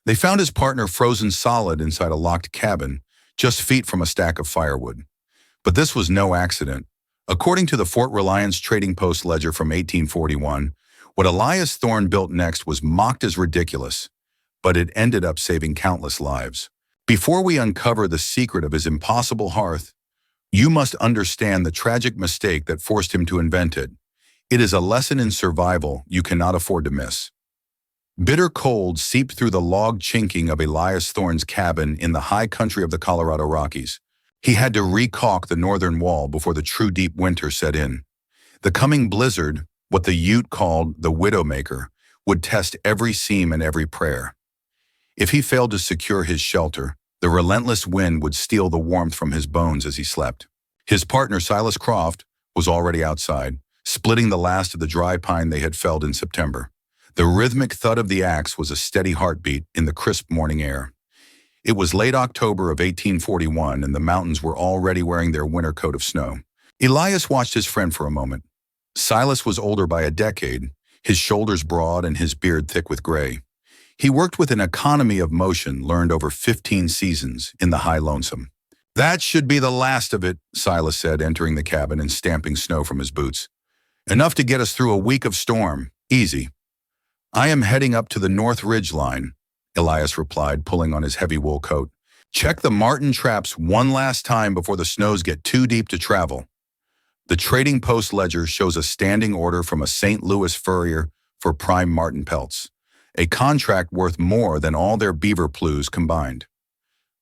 They found his partner frozen solid inside a locked cabin, just feet from a stack of firewood. But this was no accident. According to the Fort Reliance Trading Post ledger from 1841, what Elias Thorne built next was mocked as ridiculous, but it ended up saving countless lives. Before we uncover the secret of his impossible hearth, you must understand the tragic mistake that forced him to invent it. It is a lesson in survival you cannot afford to miss. Bitter cold seeped through the log chinking of Elias Thorne's cabin in the high country of the Colorado Rockies. He had to re-caulk the northern wall before the true deep winter set in. The coming blizzard, what the Ute called the Widowmaker, would test every seam and every prayer. If he failed to secure his shelter, the relentless wind would steal the warmth from his bones as he slept. His partner, Silas Croft, was already outside, splitting the last of the dry pine they had felled in September. The rhythmic thud of the axe was a steady heartbeat in the crisp morning air. It was late October of 1841, and the mountains were already wearing their winter coat of snow. Elias watched his friend for a moment. Silas was older by a decade, his shoulders broad and his beard thick with gray. He worked with an economy of motion learned over 15 seasons in the high lonesome. "That should be the last of it," Silas said, entering the cabin and stamping snow from his boots. "Enough to get us through a week of storm. Easy." "I am heading up to the North Ridge line," Elias replied, pulling on his heavy wool coat. "Check the marten traps one last time before the snows get too deep to travel." The Trading Post ledger shows a standing order from a St. Louis furrier for prime marten pelts, a contract worth more than all their beaver plues combined.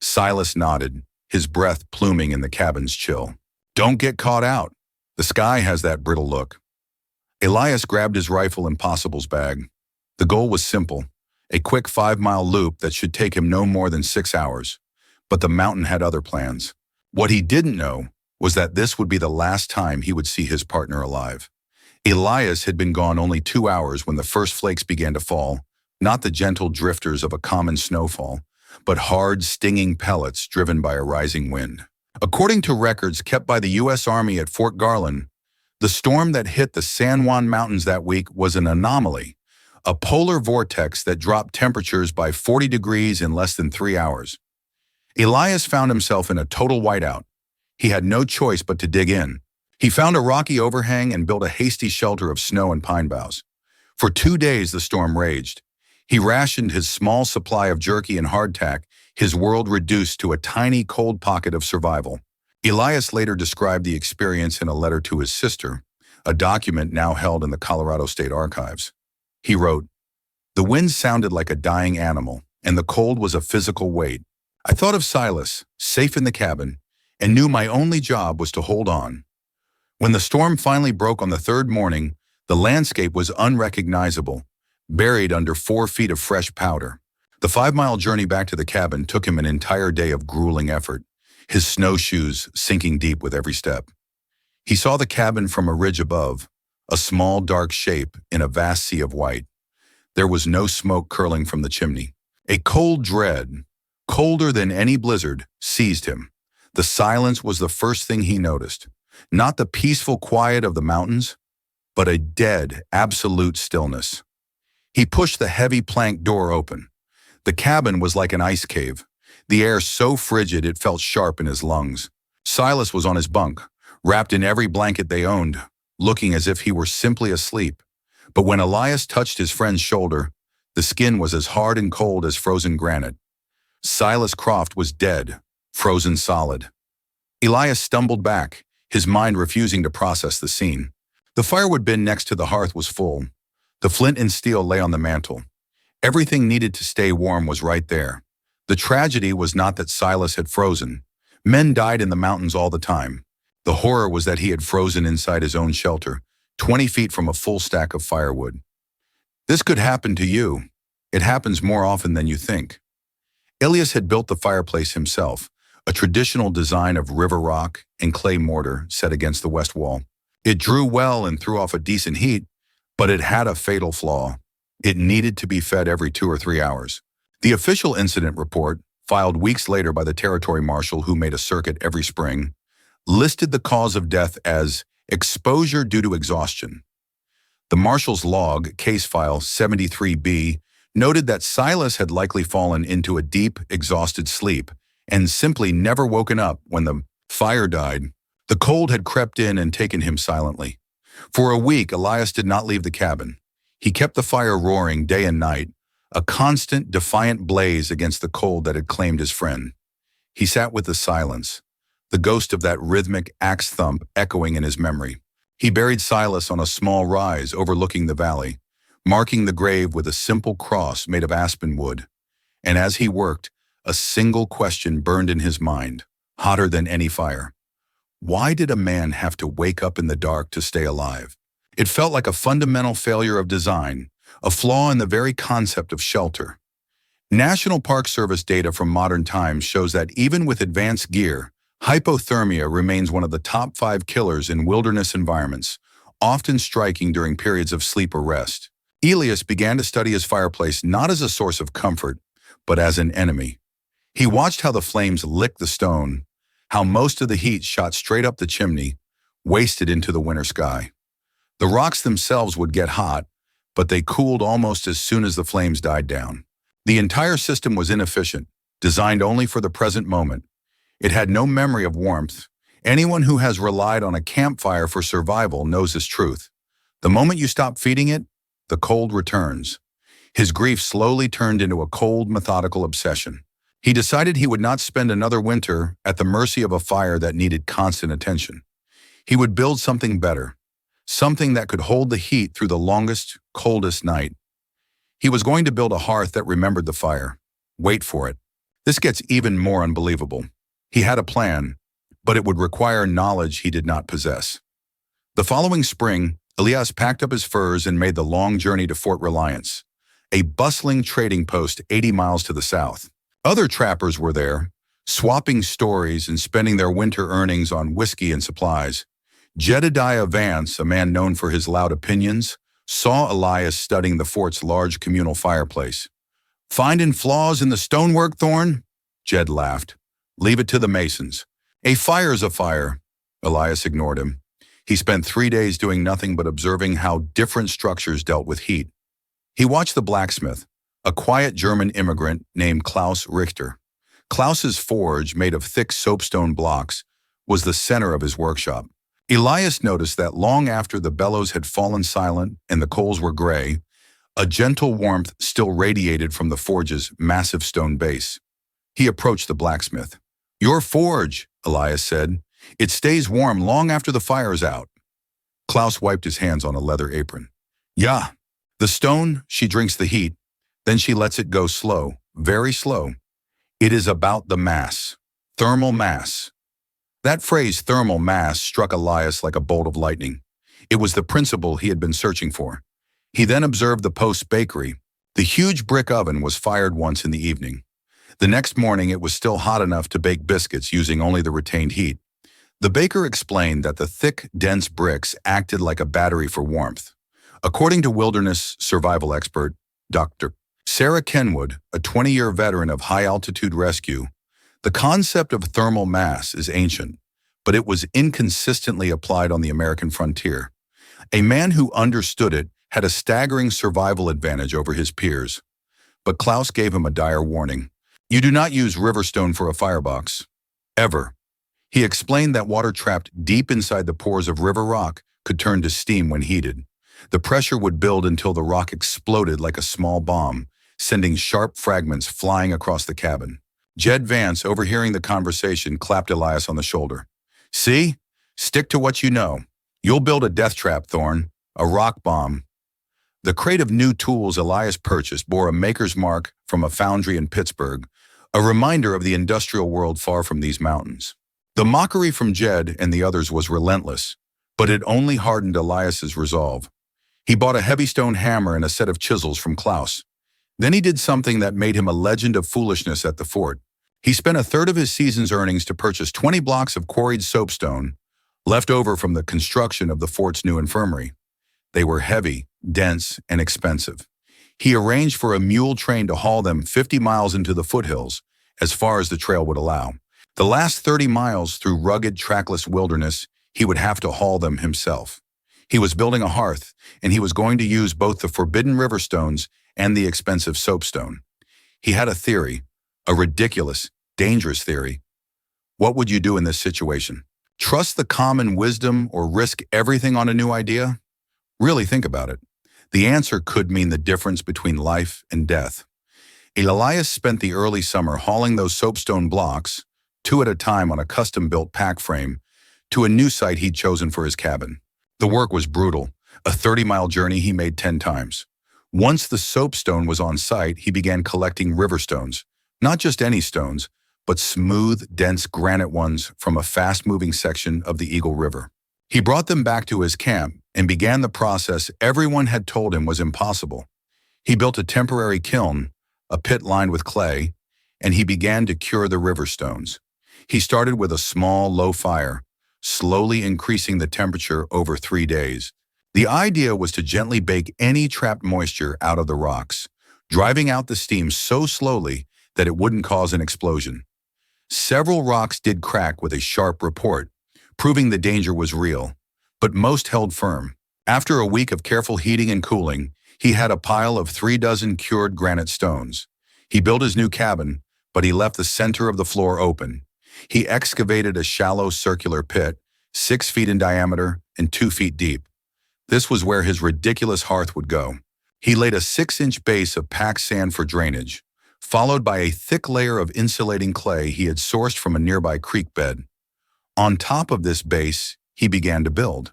Silas nodded, his breath pluming in the cabin's chill. "Don't get caught out. The sky has that brittle look." Elias grabbed his rifle and Possible's bag. The goal was simple, a quick 5-mile loop that should take him no more than 6 hours. But the mountain had other plans. What he didn't know was that this would be the last time he would see his partner alive. Elias had been gone only 2 hours when the first flakes began to fall, not the gentle drifters of a common snowfall, but hard, stinging pellets driven by a rising wind. According to records kept by the U.S. Army at Fort Garland, the storm that hit the San Juan Mountains that week was an anomaly, a polar vortex that dropped temperatures by 40 degrees in less than 3 hours. Elias found himself in a total whiteout. He had no choice but to dig in. He found a rocky overhang and built a hasty shelter of snow and pine boughs. For 2 days the storm raged. He rationed his small supply of jerky and hardtack, his world reduced to a tiny cold pocket of survival. Elias later described the experience in a letter to his sister, a document now held in the Colorado State Archives. He wrote, "The wind sounded like a dying animal, and the cold was a physical weight. I thought of Silas, safe in the cabin, and knew my only job was to hold on. When the storm finally broke on the third morning, the landscape was unrecognizable, buried under 4 feet of fresh powder. The 5-mile journey back to the cabin took him an entire day of grueling effort, his snowshoes sinking deep with every step. He saw the cabin from a ridge above, a small dark shape in a vast sea of white. There was no smoke curling from the chimney. A cold dread, colder than any blizzard, seized him. The silence was the first thing he noticed. Not the peaceful quiet of the mountains, but a dead, absolute stillness. He pushed the heavy plank door open. The cabin was like an ice cave, the air so frigid it felt sharp in his lungs. Silas was on his bunk, wrapped in every blanket they owned, looking as if he were simply asleep. But when Elias touched his friend's shoulder, the skin was as hard and cold as frozen granite. Silas Croft was dead, frozen solid. Elias stumbled back, his mind refusing to process the scene. The firewood bin next to the hearth was full. The flint and steel lay on the mantel. Everything needed to stay warm was right there. The tragedy was not that Silas had frozen. Men died in the mountains all the time. The horror was that he had frozen inside his own shelter, 20 feet from a full stack of firewood. This could happen to you. It happens more often than you think. Elias had built the fireplace himself, a traditional design of river rock and clay mortar set against the west wall. It drew well and threw off a decent heat, but it had a fatal flaw. It needed to be fed every 2 or 3 hours. The official incident report, filed weeks later by the territory marshal who made a circuit every spring, listed the cause of death as exposure due to exhaustion. The marshal's log, case file 73B, noted that Silas had likely fallen into a deep, exhausted sleep and simply never woken up when the fire died. The cold had crept in and taken him silently. For a week, Elias did not leave the cabin. He kept the fire roaring day and night, a constant, defiant blaze against the cold that had claimed his friend. He sat with the silence, the ghost of that rhythmic axe thump echoing in his memory. He buried Silas on a small rise overlooking the valley, marking the grave with a simple cross made of aspen wood. And as he worked, a single question burned in his mind, hotter than any fire. Why did a man have to wake up in the dark to stay alive? It felt like a fundamental failure of design, a flaw in the very concept of shelter. National Park Service data from modern times shows that even with advanced gear, hypothermia remains one of the top 5 killers in wilderness environments, often striking during periods of sleep or rest. Elias began to study his fireplace not as a source of comfort, but as an enemy. He watched how the flames licked the stone, how most of the heat shot straight up the chimney, wasted into the winter sky. The rocks themselves would get hot, but they cooled almost as soon as the flames died down. The entire system was inefficient, designed only for the present moment. It had no memory of warmth. Anyone who has relied on a campfire for survival knows this truth. The moment you stop feeding it, the cold returns. His grief slowly turned into a cold, methodical obsession. He decided he would not spend another winter at the mercy of a fire that needed constant attention. He would build something better, something that could hold the heat through the longest, coldest night. He was going to build a hearth that remembered the fire. Wait for it. This gets even more unbelievable. He had a plan, but it would require knowledge he did not possess. The following spring, Elias packed up his furs and made the long journey to Fort Reliance, a bustling trading post 80 miles to the south. Other trappers were there, swapping stories and spending their winter earnings on whiskey and supplies. Jedediah Vance, a man known for his loud opinions, saw Elias studying the fort's large communal fireplace. "Finding flaws in the stonework, Thorne?" Jed laughed. "Leave it to the masons. A fire's a fire." Elias ignored him. He spent 3 days doing nothing but observing how different structures dealt with heat. He watched the blacksmith, a quiet German immigrant named Klaus Richter. Klaus's forge, made of thick soapstone blocks, was the center of his workshop. Elias noticed that long after the bellows had fallen silent and the coals were gray, a gentle warmth still radiated from the forge's massive stone base. He approached the blacksmith. "Your forge," Elias said. "It stays warm long after the fire is out." Klaus wiped his hands on a leather apron. "Yeah, the stone, she drinks the heat, then she lets it go slow, very slow. It is about the mass, thermal mass." That phrase, thermal mass, struck Elias like a bolt of lightning. It was the principle he had been searching for. He then observed the post's bakery. The huge brick oven was fired once in the evening. The next morning it was still hot enough to bake biscuits using only the retained heat. The baker explained that the thick, dense bricks acted like a battery for warmth. According to wilderness survival expert, Dr. Sarah Kenwood, a 20-year veteran of high-altitude rescue, the concept of thermal mass is ancient, but it was inconsistently applied on the American frontier. A man who understood it had a staggering survival advantage over his peers. But Klaus gave him a dire warning. "You do not use riverstone for a firebox. Ever." He explained that water trapped deep inside the pores of river rock could turn to steam when heated. The pressure would build until the rock exploded like a small bomb, sending sharp fragments flying across the cabin. Jed Vance, overhearing the conversation, clapped Elias on the shoulder. "See? Stick to what you know. You'll build a death trap, Thorne, a rock bomb." The crate of new tools Elias purchased bore a maker's mark from a foundry in Pittsburgh, a reminder of the industrial world far from these mountains. The mockery from Jed and the others was relentless, but it only hardened Elias's resolve. He bought a heavy stone hammer and a set of chisels from Klaus. Then he did something that made him a legend of foolishness at the fort. He spent a third of his season's earnings to purchase 20 blocks of quarried soapstone, left over from the construction of the fort's new infirmary. They were heavy, dense, and expensive. He arranged for a mule train to haul them 50 miles into the foothills, as far as the trail would allow. The last 30 miles through rugged, trackless wilderness, he would have to haul them himself. He was building a hearth, and he was going to use both the forbidden river stones and the expensive soapstone. He had a theory, a ridiculous, dangerous theory. What would you do in this situation? Trust the common wisdom or risk everything on a new idea? Really think about it. The answer could mean the difference between life and death. Elias spent the early summer hauling those soapstone blocks, 2 at a time on a custom-built pack frame, to a new site he'd chosen for his cabin. The work was brutal, a 30-mile journey he made 10 times. Once the soapstone was on site, he began collecting river stones, not just any stones, but smooth, dense granite ones from a fast-moving section of the Eagle River. He brought them back to his camp and began the process everyone had told him was impossible. He built a temporary kiln, a pit lined with clay, and he began to cure the river stones. He started with a small, low fire, slowly increasing the temperature over 3 days. The idea was to gently bake any trapped moisture out of the rocks, driving out the steam so slowly that it wouldn't cause an explosion. Several rocks did crack with a sharp report, proving the danger was real, but most held firm. After a week of careful heating and cooling, he had a pile of 36 cured granite stones. He built his new cabin, but he left the center of the floor open. He excavated a shallow circular pit, 6 feet in diameter and 2 feet deep. This was where his ridiculous hearth would go. He laid a 6-inch base of packed sand for drainage, followed by a thick layer of insulating clay he had sourced from a nearby creek bed. On top of this base, he began to build.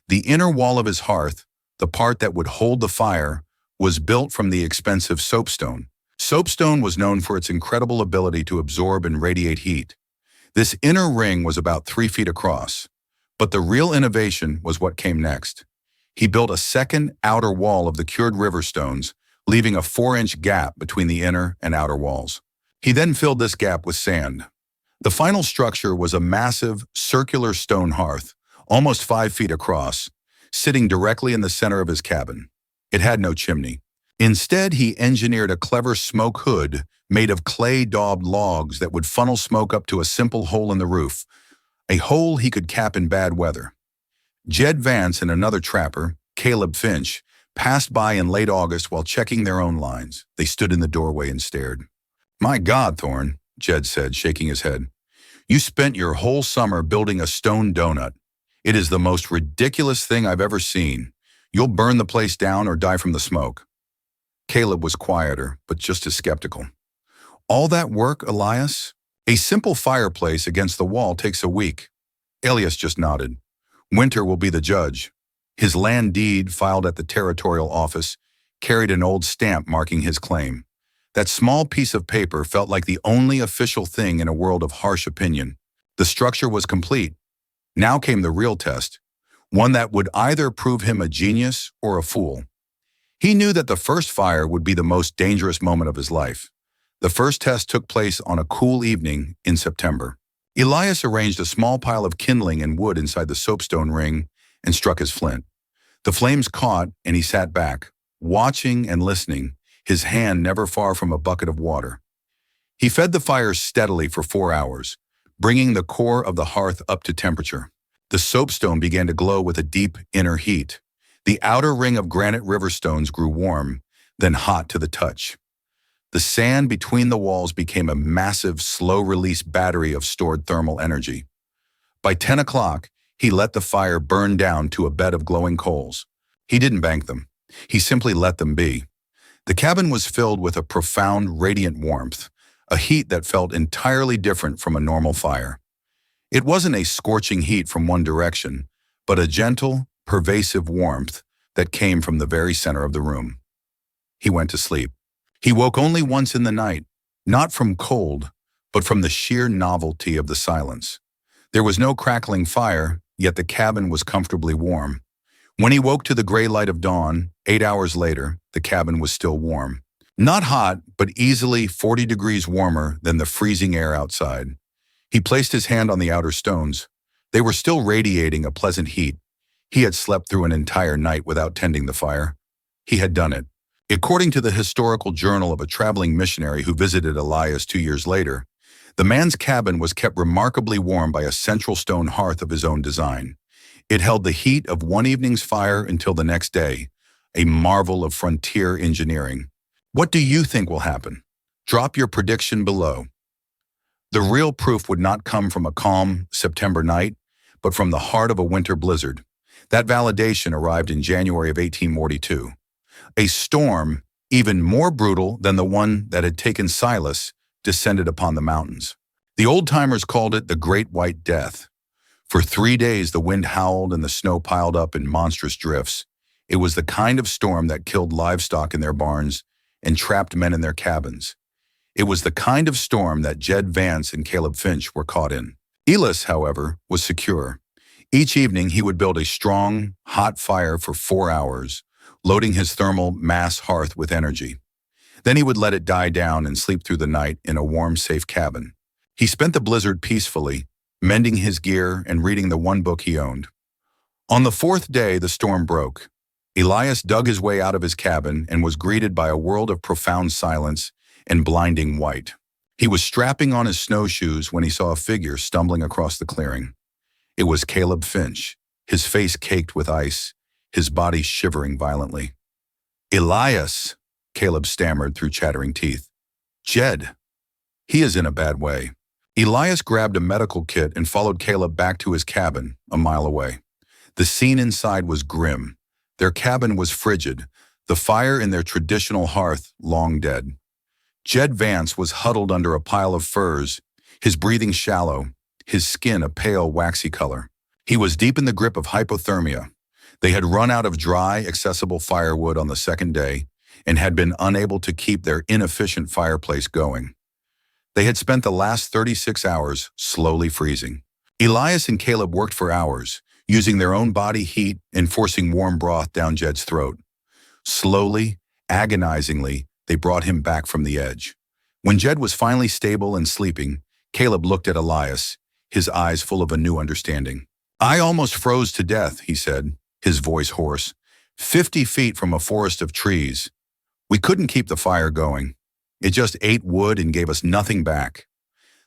The inner wall of his hearth, the part that would hold the fire, was built from the expensive soapstone. Soapstone was known for its incredible ability to absorb and radiate heat. This inner ring was about 3 feet across, but the real innovation was what came next. He built a second outer wall of the cured river stones, leaving a 4-inch gap between the inner and outer walls. He then filled this gap with sand. The final structure was a massive, circular stone hearth, almost 5 feet across, sitting directly in the center of his cabin. It had no chimney. Instead, he engineered a clever smoke hood made of clay-daubed logs that would funnel smoke up to a simple hole in the roof, a hole he could cap in bad weather. Jed Vance and another trapper, Caleb Finch, passed by in late August while checking their own lines. They stood in the doorway and stared. "My God, Thorne," Jed said, shaking his head. "You spent your whole summer building a stone donut. It is the most ridiculous thing I've ever seen. You'll burn the place down or die from the smoke." Caleb was quieter, but just as skeptical. "All that work, Elias? A simple fireplace against the wall takes a week." Elias just nodded. "Winter will be the judge." His land deed, filed at the territorial office, carried an old stamp marking his claim. That small piece of paper felt like the only official thing in a world of harsh opinion. The structure was complete. Now came the real test, one that would either prove him a genius or a fool. He knew that the first fire would be the most dangerous moment of his life. The first test took place on a cool evening in September. Elias arranged a small pile of kindling and wood inside the soapstone ring and struck his flint. The flames caught, and he sat back, watching and listening, his hand never far from a bucket of water. He fed the fire steadily for 4 hours, bringing the core of the hearth up to temperature. The soapstone began to glow with a deep inner heat. The outer ring of granite river stones grew warm, then hot to the touch. The sand between the walls became a massive, slow-release battery of stored thermal energy. By 10 o'clock, he let the fire burn down to a bed of glowing coals. He didn't bank them. He simply let them be. The cabin was filled with a profound, radiant warmth, a heat that felt entirely different from a normal fire. It wasn't a scorching heat from one direction, but a gentle, pervasive warmth that came from the very center of the room. He went to sleep. He woke only once in the night, not from cold, but from the sheer novelty of the silence. There was no crackling fire, yet the cabin was comfortably warm. When he woke to the gray light of dawn, 8 hours later, the cabin was still warm. Not hot, but easily 40 degrees warmer than the freezing air outside. He placed his hand on the outer stones. They were still radiating a pleasant heat. He had slept through an entire night without tending the fire. He had done it. According to the historical journal of a traveling missionary who visited Elias 2 years later, the man's cabin was kept remarkably warm by a central stone hearth of his own design. It held the heat of one evening's fire until the next day, a marvel of frontier engineering. What do you think will happen? Drop your prediction below. The real proof would not come from a calm September night, but from the heart of a winter blizzard. That validation arrived in January of 1842. A storm, even more brutal than the one that had taken Silas, descended upon the mountains. The old-timers called it the Great White Death. For 3 days the wind howled and the snow piled up in monstrous drifts. It was the kind of storm that killed livestock in their barns and trapped men in their cabins. It was the kind of storm that Jed Vance and Caleb Finch were caught in. Elias, however, was secure. Each evening he would build a strong, hot fire for 4 hours, loading his thermal mass hearth with energy. Then he would let it die down and sleep through the night in a warm, safe cabin. He spent the blizzard peacefully, mending his gear and reading the one book he owned. On the 4th day, the storm broke. Elias dug his way out of his cabin and was greeted by a world of profound silence and blinding white. He was strapping on his snowshoes when he saw a figure stumbling across the clearing. It was Caleb Finch, his face caked with ice, his body shivering violently. "Elias," Caleb stammered through chattering teeth. "Jed, he is in a bad way." Elias grabbed a medical kit and followed Caleb back to his cabin, a mile away. The scene inside was grim. Their cabin was frigid, the fire in their traditional hearth long dead. Jed Vance was huddled under a pile of furs, his breathing shallow, his skin a pale, waxy color. He was deep in the grip of hypothermia. They had run out of dry, accessible firewood on the 2nd day and had been unable to keep their inefficient fireplace going. They had spent the last 36 hours slowly freezing. Elias and Caleb worked for hours, using their own body heat and forcing warm broth down Jed's throat. Slowly, agonizingly, they brought him back from the edge. When Jed was finally stable and sleeping, Caleb looked at Elias, his eyes full of a new understanding. "I almost froze to death," he said, his voice hoarse. 50 feet from a forest of trees. We couldn't keep the fire going. It just ate wood and gave us nothing back."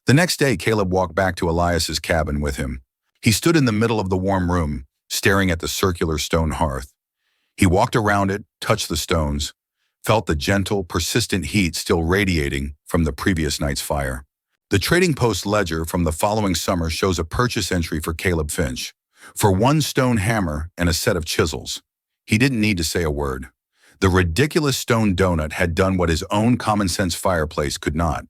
The next day, Caleb walked back to Elias's cabin with him. He stood in the middle of the warm room, staring at the circular stone hearth. He walked around it, touched the stones, felt the gentle, persistent heat still radiating from the previous night's fire. The Trading Post ledger from the following summer shows a purchase entry for Caleb Finch, for 1 stone hammer and a set of chisels. He didn't need to say a word. The ridiculous stone donut had done what his own common-sense fireplace could not.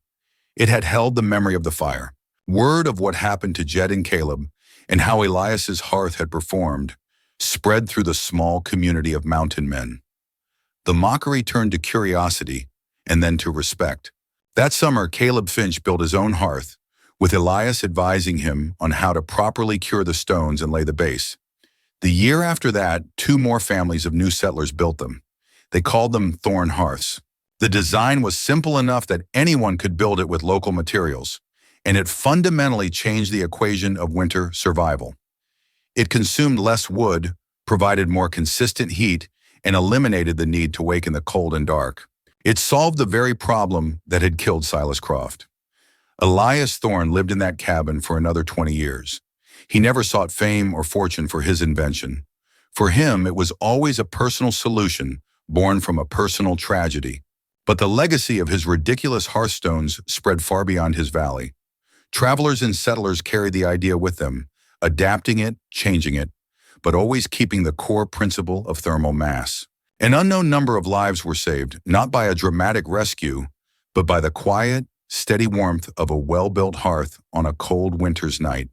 It had held the memory of the fire. Word of what happened to Jed and Caleb and how Elias's hearth had performed spread through the small community of mountain men. The mockery turned to curiosity and then to respect. That summer, Caleb Finch built his own hearth, with Elias advising him on how to properly cure the stones and lay the base. The year after that, 2 more families of new settlers built them. They called them Thorne hearths. The design was simple enough that anyone could build it with local materials, and it fundamentally changed the equation of winter survival. It consumed less wood, provided more consistent heat, and eliminated the need to wake in the cold and dark. It solved the very problem that had killed Silas Croft. Elias Thorne lived in that cabin for another 20 years. He never sought fame or fortune for his invention. For him, it was always a personal solution born from a personal tragedy. But the legacy of his ridiculous hearthstones spread far beyond his valley. Travelers and settlers carried the idea with them, adapting it, changing it, but always keeping the core principle of thermal mass. An unknown number of lives were saved, not by a dramatic rescue, but by the quiet, steady warmth of a well-built hearth on a cold winter's night.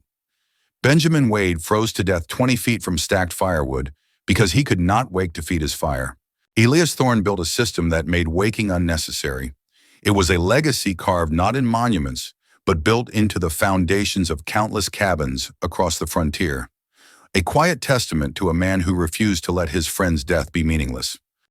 Benjamin Wade froze to death 20 feet from stacked firewood because he could not wake to feed his fire. Elias Thorne built a system that made waking unnecessary. It was a legacy carved not in monuments, but built into the foundations of countless cabins across the frontier. A quiet testament to a man who refused to let his friend's death be meaningless.